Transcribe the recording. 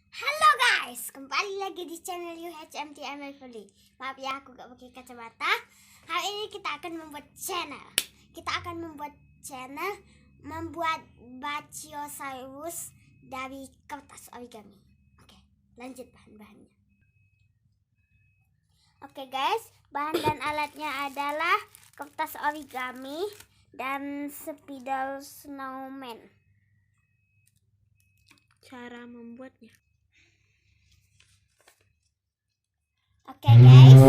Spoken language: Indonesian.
Halo guys, kembali lagi di channel UHMTA Family. Maaf ya, aku gak pakai kacamata. Hari ini kita akan membuat channel membuat Brachiosaurus dari kertas origami. Oke, lanjut bahan-bahannya. Oke guys, bahan dan alatnya adalah kertas origami dan spidol snowman. Cara membuatnya. Oke guys,